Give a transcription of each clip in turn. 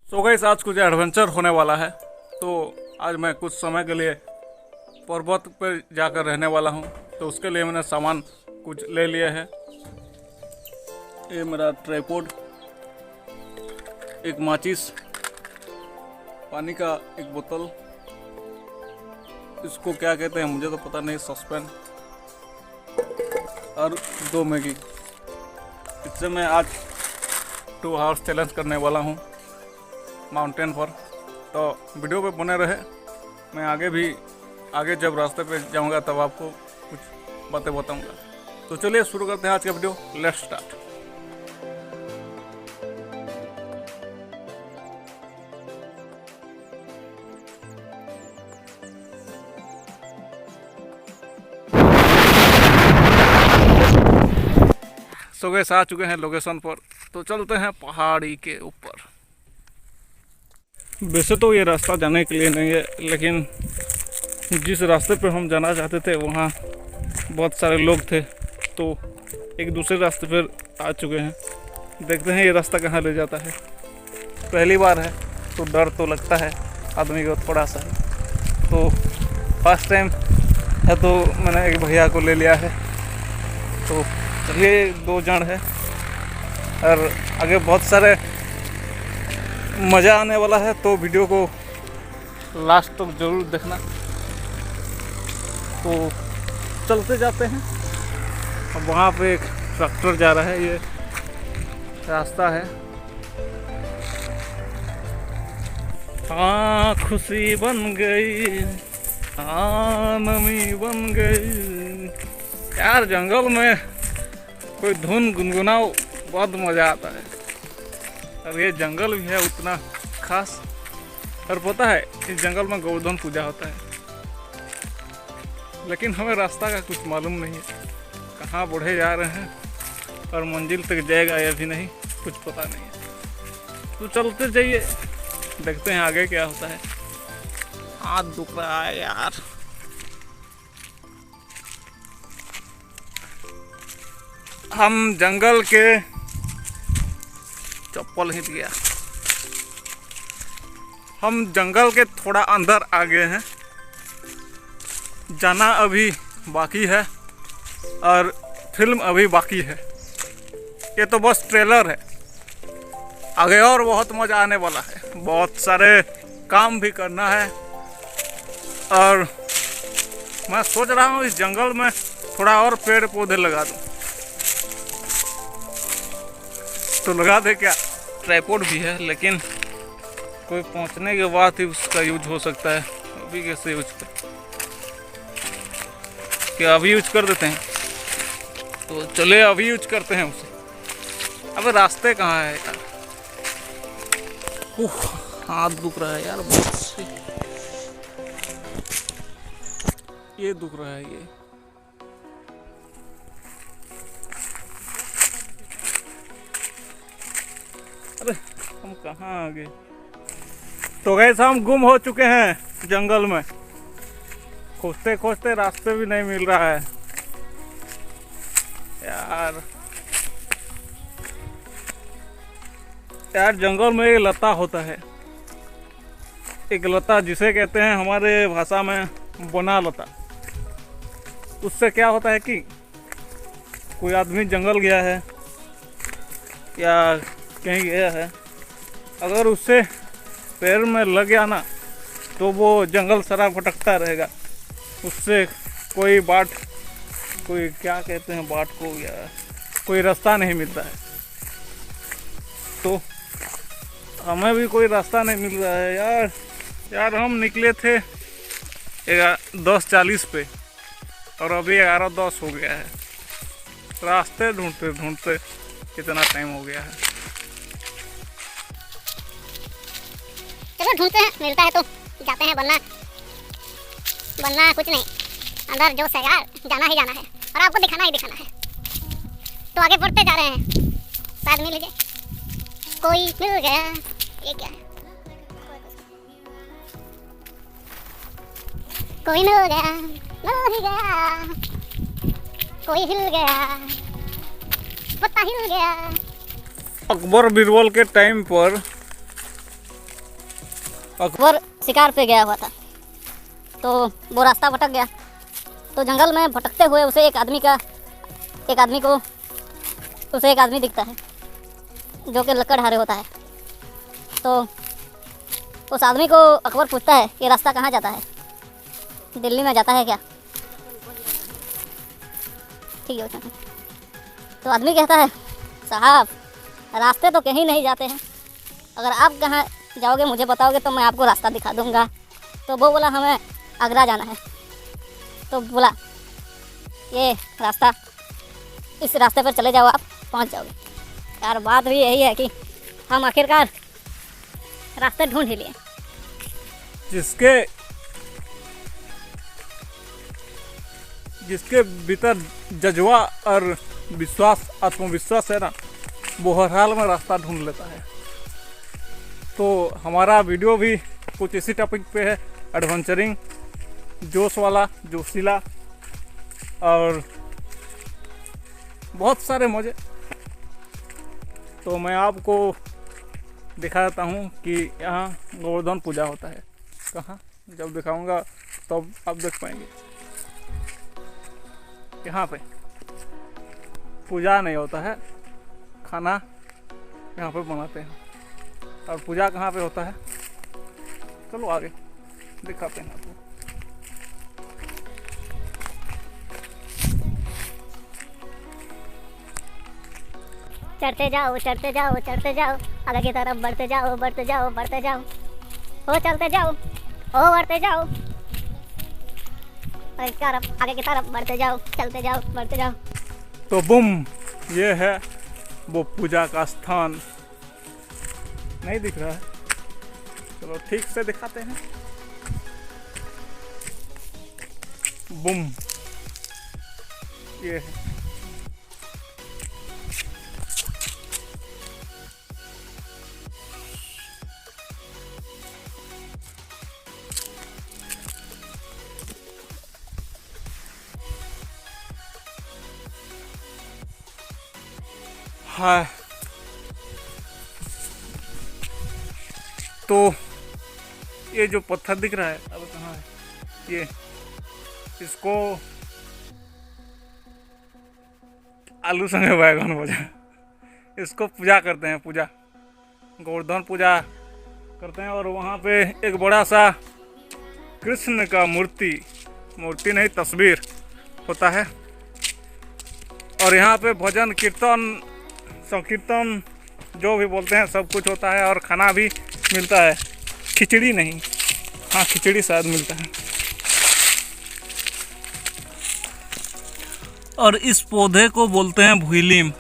So guys आज कुछ adventure होने वाला है। तो आज मैं कुछ समय के लिए पर्वत पर जाकर रहने वाला हूँ। तो उसके लिए मैंने सामान कुछ ले लिया है। ये मेरा ट्राइपॉड, एक माचिस, पानी का एक बोतल, इसको क्या कहते हैं मुझे तो पता नहीं, सस्पेन, और 2 मैगी। इससे मैं आज 2 आवर्स चैलेंज करने वाला हूँ माउंटेन पर। तो वीडियो पे बने रहे। मैं आगे जब रास्ते पे जाऊंगा तब आपको कुछ बातें बताऊंगा। तो चलिए शुरू करते हैं आज का वीडियो। Let's start. सो गए आ चुके हैं लोकेशन पर। तो चलते हैं पहाड़ी के ऊपर। वैसे तो ये रास्ता जाने के लिए नहीं है, लेकिन जिस रास्ते पर हम जाना चाहते थे वहाँ बहुत सारे लोग थे, तो एक दूसरे रास्ते पर आ चुके हैं। देखते हैं ये रास्ता कहाँ ले जाता है। पहली बार है तो डर तो लगता है आदमी को थोड़ा सा। तो फर्स्ट टाइम है तो मैंने एक भैया को ले लिया है। तो चलिए 2 जन है और आगे बहुत सारे मज़ा आने वाला है। तो वीडियो को लास्ट तक जरूर देखना। तो चलते जाते हैं। अब वहाँ पे एक ट्रैक्टर जा रहा है, ये रास्ता है। हाँ खुशी बन गई, हाँ नमी बन गई। यार जंगल में कोई धुन गुनगुनाओ, बहुत मज़ा आता है। और ये जंगल भी है उतना खास। और पता है इस जंगल में गोवर्धन पूजा होता है, लेकिन हमें रास्ता का कुछ मालूम नहीं है, कहाँ बढ़े जा रहे हैं और मंजिल तक जाएगा या भी नहीं, कुछ पता नहीं है। तो चलते जाइए, देखते हैं आगे क्या होता है। हाथ दुख रहा है यार। हम जंगल के चप्पल हिट गया। हम जंगल के थोड़ा अंदर आ गए हैं। जाना अभी बाकी है और फिल्म अभी बाकी है। ये तो बस ट्रेलर है, आगे और बहुत मज़ा आने वाला है। बहुत सारे काम भी करना है और मैं सोच रहा हूँ इस जंगल में थोड़ा और पेड़ पौधे लगा दूँ। तो लगा दे क्या? ट्राइपॉड भी है, लेकिन कोई पहुंचने के बाद ही उसका यूज हो सकता है। अभी कैसे यूज कर, क्या अभी यूज कर देते हैं? तो चले अभी यूज करते हैं उसे। अब रास्ते कहाँ है यार? हाथ दुख रहा है यार बहुत से। ये दुख रहा है ये। अरे हम कहाँ आ गए? तो गैस हम गुम हो चुके हैं जंगल में। खोजते खोजते रास्ते भी नहीं मिल रहा है यार जंगल में एक लता होता है, एक लता जिसे कहते हैं हमारे भाषा में बोना लता। उससे क्या होता है कि कोई आदमी जंगल गया है या कहीं गया है, अगर उससे पैर में लग गया ना तो वो जंगल सारा भटकता रहेगा। उससे कोई क्या कहते हैं बाट को, या कोई रास्ता नहीं मिलता है। तो हमें भी कोई रास्ता नहीं मिल रहा है यार हम निकले थे 10:40 पे और अभी 11:10 हो गया है। रास्ते ढूंढते ढूंढते कितना टाइम हो गया है। चलो ढूंढते हैं, मिलता है तो जाते हैं, वरना कुछ नहीं। अंदर जोश है यार, जाना ही जाना है और आपको दिखाना ही दिखाना है। तो आगे बढ़ते जा रहे हैं, शायद मिल गए। कोई मिल गया। ये क्या है? कोई मिल गया, मिल ही गया। कोई हिल गया, पत्ता हिल गया। अकबर बीरबल के टाइम पर अकबर शिकार पे गया हुआ था, तो वो रास्ता भटक गया। तो जंगल में भटकते हुए उसे एक आदमी दिखता है जो कि लकड़हारे होता है। तो उस आदमी को अकबर पूछता है ये रास्ता कहाँ जाता है, दिल्ली में जाता है क्या? ठीक है। तो आदमी कहता है साहब रास्ते तो कहीं नहीं जाते हैं, अगर आप कहाँ जाओगे मुझे बताओगे तो मैं आपको रास्ता दिखा दूँगा। तो वो बोला हमें आगरा जाना है। तो बोला ये रास्ता, इस रास्ते पर चले जाओ, आप पहुंच जाओगे। यार बात भी यही है कि हम आखिरकार रास्ते ढूंढ ही लिए। जिसके भीतर जज्बा और विश्वास, आत्मविश्वास है ना, वो हर हाल में रास्ता ढूंढ लेता है। तो हमारा वीडियो भी कुछ इसी टॉपिक पे है, एडवेंचरिंग, जोश वाला, जोशीला और बहुत सारे मज़े। तो मैं आपको दिखाता हूँ कि यहाँ गोवर्धन पूजा होता है कहाँ, जब दिखाऊंगा तब आप देख पाएंगे। यहाँ पे पूजा नहीं होता है, खाना यहाँ पे बनाते हैं। और पूजा कहाँ पे होता है, चलो आगे दिखाते हैं आपको। चढ़ते जाओ चढ़ते जाओ चढ़ते जाओ, आगे की तरफ बढ़ते जाओ बढ़ते जाओ बढ़ते जाओ, हो चलते जाओ हो बढ़ते जाओ, आगे की तरफ बढ़ते जाओ चलते जाओ बढ़ते जाओ। तो बुम, ये है वो पूजा का स्थान। नहीं दिख रहा है, चलो ठीक से दिखाते हैं। बुम, ये है। हाँ, तो ये जो पत्थर दिख रहा है, अब कहाँ है ये, इसको आलू संगे बैगन बोझा, इसको पूजा करते हैं, पूजा गोवर्धन पूजा करते हैं। और वहाँ पे एक बड़ा सा कृष्ण का मूर्ति नहीं तस्वीर होता है। और यहाँ पे भजन कीर्तन संकीर्तन जो भी बोलते हैं सब कुछ होता है। और खाना भी मिलता है, खिचड़ी नहीं, हाँ खिचड़ी शायद मिलता है। और इस पौधे को बोलते हैं भुईलीम,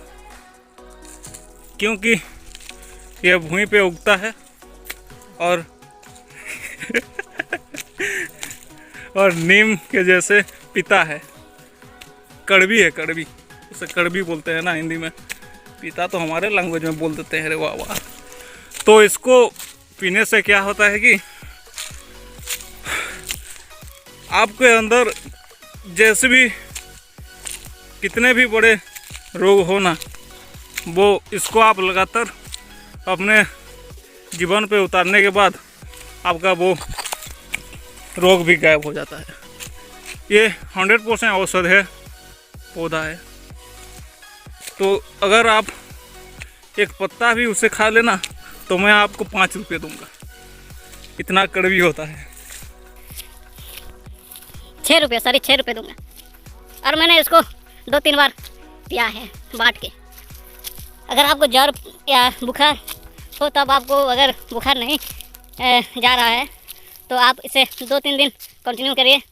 क्योंकि यह भूमि पे उगता है और और नीम के जैसे पीता है। कड़वी है, कड़वी, उसे कड़वी बोलते हैं ना हिंदी में। पीता तो हमारे लैंग्वेज में बोल देते हैं, अरे वाह वाह। तो इसको पीने से क्या होता है कि आपके अंदर जैसे भी कितने भी बड़े रोग हो ना, वो इसको आप लगातार अपने जीवन पे उतारने के बाद आपका वो रोग भी गायब हो जाता है। ये 100% औषधीय पौधा है। तो अगर आप एक पत्ता भी उसे खा लेना तो मैं आपको 5 रुपये दूंगा, इतना कड़वी होता है। 6 रुपये, सॉरी 6 रुपये दूंगा। और मैंने इसको 2-3 बार पिया है बांट के। अगर आपको ज्वर या बुखार हो, तब आपको अगर बुखार नहीं जा रहा है तो आप इसे 2-3 दिन कंटिन्यू करिए।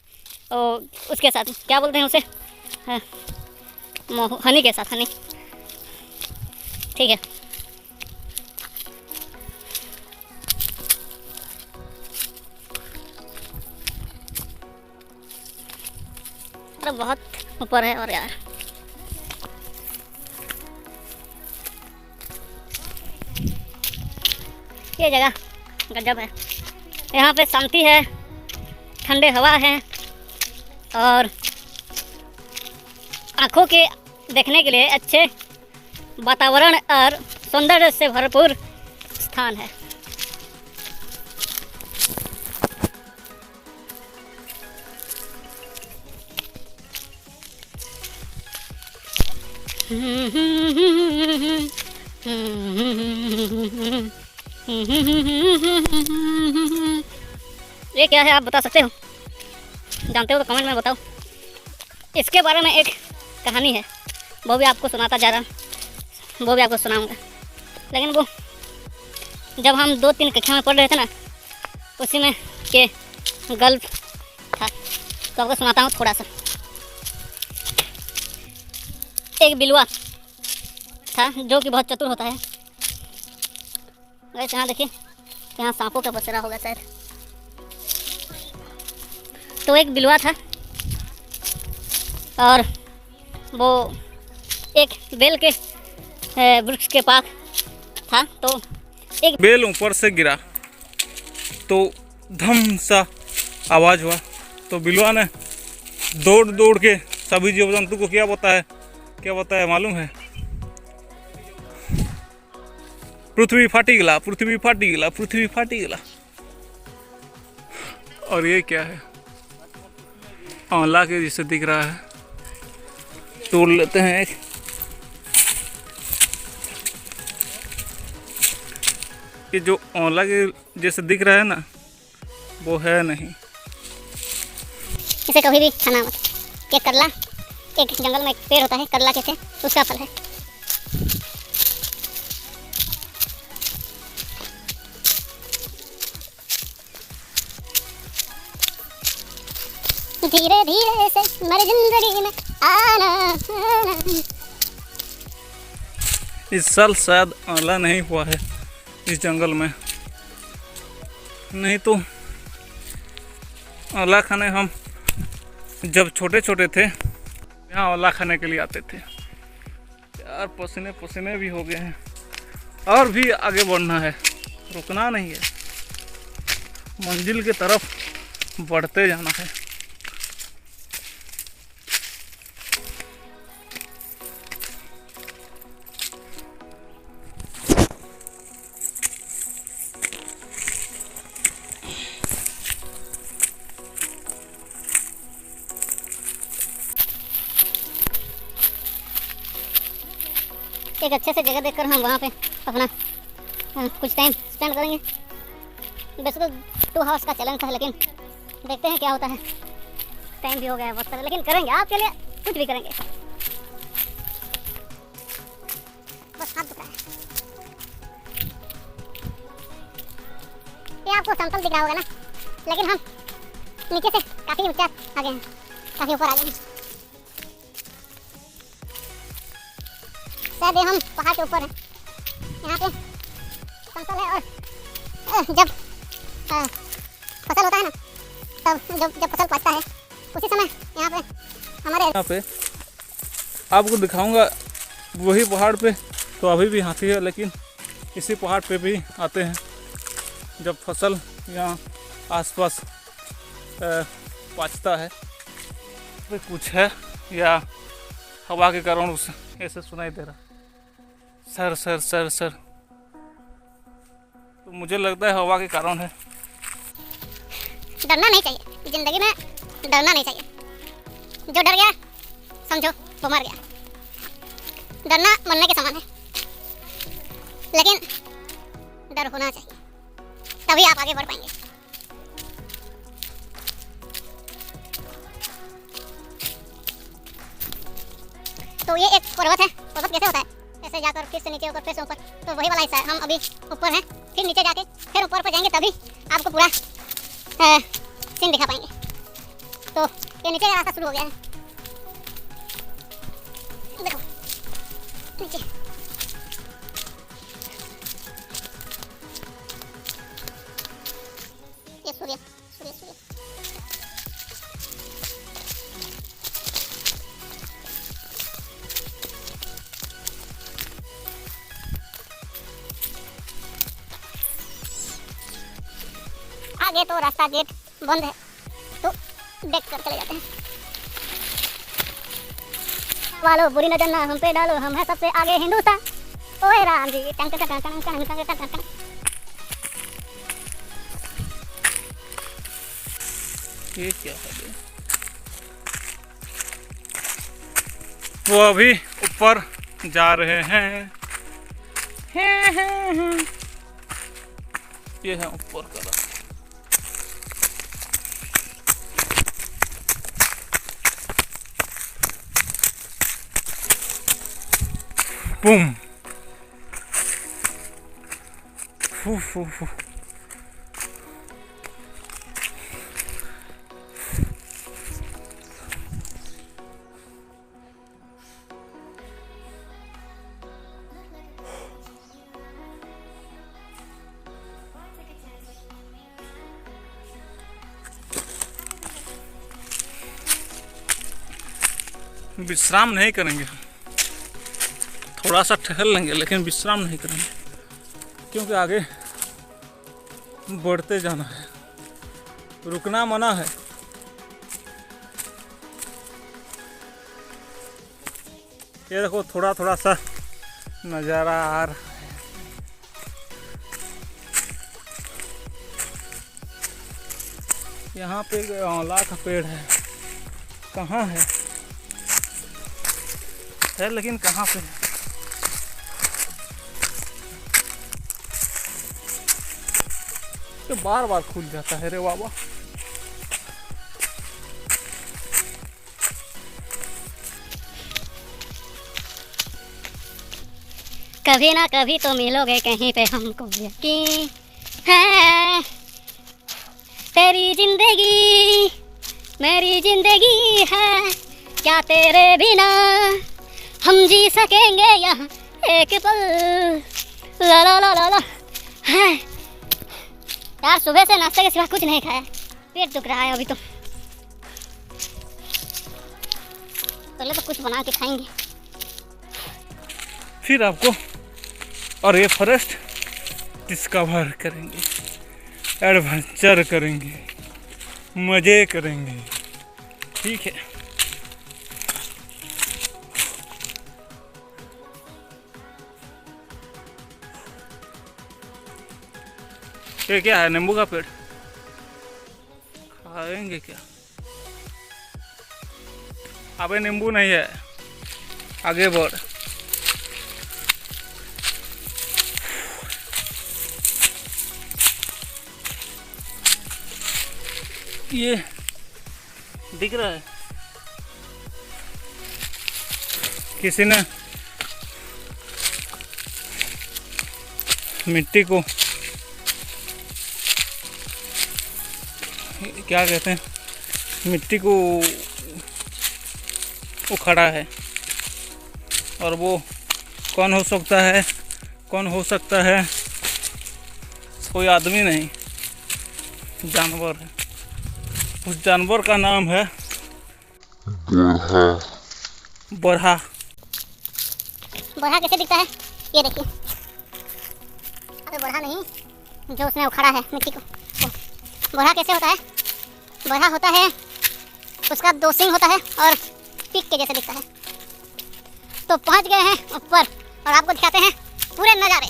और उसके साथ क्या बोलते हैं उसे, हनी के साथ, हनी, ठीक है। अरे बहुत ऊपर है और यार, ये जगह गजब है। यहाँ पे शांति है, ठंडे हवा है और आँखों के देखने के लिए अच्छे वातावरण और सौंदर्य से भरपूर स्थान है। ये क्या है आप बता सकते हो? जानते हो तो कमेंट में बताओ। इसके बारे में एक कहानी है, वो भी आपको सुनाता जा रहा हूँ, वो भी आपको सुनाऊंगा। लेकिन वो जब हम 2-3 कक्षा में पढ़ रहे थे ना, उसी में के गल्प था, तो आपको सुनाता हूँ थोड़ा सा। एक बिलवा था जो कि बहुत चतुर होता है। वैसे यहाँ देखिए, यहाँ सांपों का बसेरा होगा शायद। तो एक बिलवा था और वो एक बेल के वृक्ष के पास था। तो एक बेल ऊपर से गिरा तो धम सा आवाज़ हुआ। तो बिलवा ने दौड़ दौड़ के सभी जीव जंतु को क्या बताया मालूम है? पृथ्वी फाटी गला, पृथ्वी फाटी गला, पृथ्वी फाटी गला। और ये क्या है? आंवला के जैसे दिख रहा है। तोड़ लेते हैं एक। ये जो आंवला के जैसे दिख रहा है ना, वो है नहीं। इसे कभी भी खाना मत। ये करला, एक जंगल में एक पेड़ होता है, करला कहते हैं, उसका फल है। धीरे धीरे से मेरी जिंदगी में आना। इस साल शायद आंवला नहीं हुआ है इस जंगल में, नहीं तो आंवला खाने हम जब छोटे छोटे थे यहाँ आंवला खाने के लिए आते थे। यार पसीने पसीने भी हो गए हैं, और भी आगे बढ़ना है, रुकना नहीं है, मंजिल की तरफ बढ़ते जाना है। एक अच्छे से जगह देखकर हम वहाँ पे अपना कुछ टाइम स्पेंड करेंगे। वैसे तो 2 आवर्स का चैलेंज था, लेकिन देखते हैं क्या होता है। टाइम भी हो गया है बहुत सारा, लेकिन करेंगे आपके लिए, कुछ भी करेंगे। बस हाथ दुख रहा है। ये आपको समतल दिख रहा होगा ना, लेकिन हम नीचे से काफ़ी ऊंचा आ गए हैं, काफ़ी ऊपर आ गए हैं। शायद हम पहाड़ के ऊपर हैं, यहाँ पे समतल है। और जब फसल होता है ना, तब जब फसल पकता है उसी समय यहाँ पे आपको दिखाऊंगा वही पहाड़ पे। तो अभी भी हाथी है, लेकिन इसी पहाड़ पे भी आते हैं जब फसल यहाँ आसपास पकता है। तो कुछ है या हवा के कारण उसे ऐसे सुनाई दे रहा, सर सर सर सर। तो मुझे लगता है हवा के कारण है। डरना नहीं चाहिए, जिंदगी में डरना नहीं चाहिए। जो डर गया समझो वो मर गया। डरना मरने के समान है, लेकिन डर होना चाहिए, तभी आप आगे बढ़ पाएंगे। तो ये एक पर्वत है। पर्वत कैसे होता है? ऐसे जाकर फिर से नीचे, ऊपर, फिर से ऊपर। तो वही वाला हिस्सा है। हम अभी ऊपर हैं, फिर नीचे जाके फिर ऊपर पर जाएंगे, तभी आपको पूरा सीन दिखा पाएंगे। तो ये नीचे का रास्ता शुरू हो गया है, देखो नीचे। ये सूर्य सूर्य सूर्य। आगे तो रास्ता गेट बंद है, तो देख कर चले जाते हैं। वालो बुरी नजर ना हम पे डालो, हम है सबसे आगे हिंदुस्तान। ओए राम जी टंग टंग टंग टंग टंग टंग टंग टंग। ये क्या है? वो अभी ऊपर जा रहे हैं। ये है ऊपर का रास्ता। बूम। फू फू फू। विश्राम नहीं करेंगे, थोड़ा सा टहल लेंगे लेकिन विश्राम नहीं करेंगे, क्योंकि आगे बढ़ते जाना है, रुकना मना है। ये देखो थोड़ा थोड़ा सा नज़ारा आ रहा है। यहाँ पे एक आंवला का पेड़ है, कहाँ है लेकिन कहाँ पे है? तो बार बार खुल जाता है रे बाबा। कभी ना कभी तो मिलोगे कहीं पे, हमको यकीन है। तेरी जिंदगी मेरी जिंदगी है, क्या तेरे बिना हम जी सकेंगे यहाँ एक पल। ला ला ला ला ला है यार, सुबह से नाश्ते के सिवा कुछ नहीं खाया, पेट दुख रहा है अभी तो। पहले तो कुछ बना के खाएंगे, फिर आपको और ये फॉरेस्ट डिस्कवर करेंगे, एडवेंचर करेंगे, मज़े करेंगे। ठीक है, ये क्या है? नींबू का पेड़ खाएंगे क्या? अबे नींबू नहीं है, आगे बढ़। ये दिख रहा है, किसी ने मिट्टी को क्या कहते हैं, मिट्टी को उखाड़ा है। और वो कौन हो सकता है? कौन हो सकता है? कोई आदमी नहीं, जानवर है। उस जानवर का नाम है बरहा। बरहा कैसे दिखता है? ये देखिए, अरे बरहा नहीं, जो उसने उखाड़ा है मिट्टी को। बरहा कैसे होता है? बरहा होता है, उसका दो सींग होता है और पीक के जैसे दिखता है। तो पहुंच गए हैं ऊपर और आपको दिखाते हैं पूरे नज़ारे।